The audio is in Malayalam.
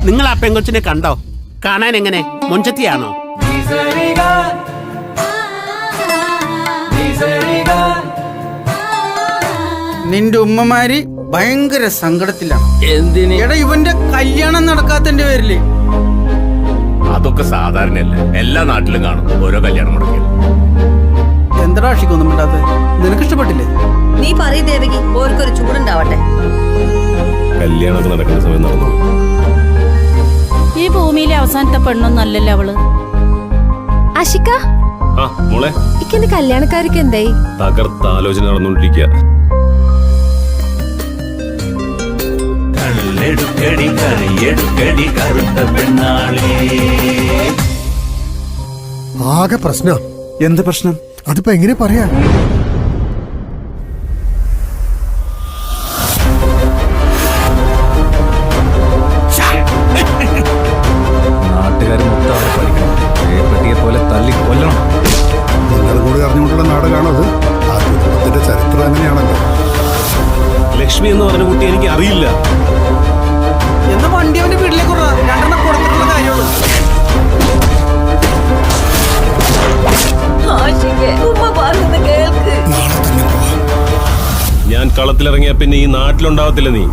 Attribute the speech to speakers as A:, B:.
A: നിങ്ങൾ ആ പെങ്കൊച്ചിനെ കണ്ടോ? കാണാൻ എങ്ങനെ? മൊഞ്ചത്തിയാണോ?
B: നിന്റെ ഉമ്മമാര് ഭയങ്കര സങ്കടത്തിലാണ്.
C: എന്തിന്?
B: എടാ ഇവന്റെ കല്യാണം നടക്കാത്തന്റെ പേരില്.
D: അതൊക്കെ സാധാരണയല്ലേ, എല്ലാ നാട്ടിലും കാണും ഓരോ കല്യാണം മുടക്കിയത്.
B: എന്താ ആഷിക്കൊന്നും മിണ്ടാത്തത്? നിനക്ക് ഇഷ്ടപ്പെട്ടില്ലേ?
E: നീ പറയ് ദേവകി, ഓർക്കൊരു ചൂടുണ്ടാവട്ടെ.
D: കല്യാണമൊക്കെ നടക്കുന്ന സമയം നടന്നു.
F: ഈ ഭൂമിയിലെ അവസാനത്തെ പെണ്ണൊന്നും അല്ലല്ലോ അവള്.
G: ആഷിക,
D: ആ മോളെ,
G: ഇക്കെന്റെ കല്യാണക്കാർക്ക് എന്തായി?
D: തകർത്ത ആലോചന നടന്നുകൊണ്ടിരിക്കുക.
H: ആകെ പ്രശ്നം.
I: എന്ത് പ്രശ്നം?
H: അതിപ്പോ എങ്ങനെ പറയാ?
I: നാട്ടുകാർ മൊത്തം അവരെ പഠിക്കണം. പേപ്പട്ടിയെ പോലെ തല്ലി കൊല്ലണം.
H: നിങ്ങൾ കൂടി അറിഞ്ഞുകൊണ്ടുള്ള നാടകമാണോ അത്? ആ കുടുംബത്തിന്റെ ചരിത്രം അങ്ങനെയാണല്ലോ.
D: ലക്ഷ്മി എന്ന് പറഞ്ഞ കുട്ടി എനിക്ക് അറിയില്ല.
B: എന്നാ വണ്ടി അവന്റെ വീട്ടിലേക്ക് രണ്ടെണ്ണം കൊടുത്തിട്ടുള്ള കാര്യമുള്ളൂ.
D: ഞാൻ കളത്തിലിറങ്ങിയ പിന്നെ ഈ നാട്ടിലുണ്ടാവത്തില്ല നീ.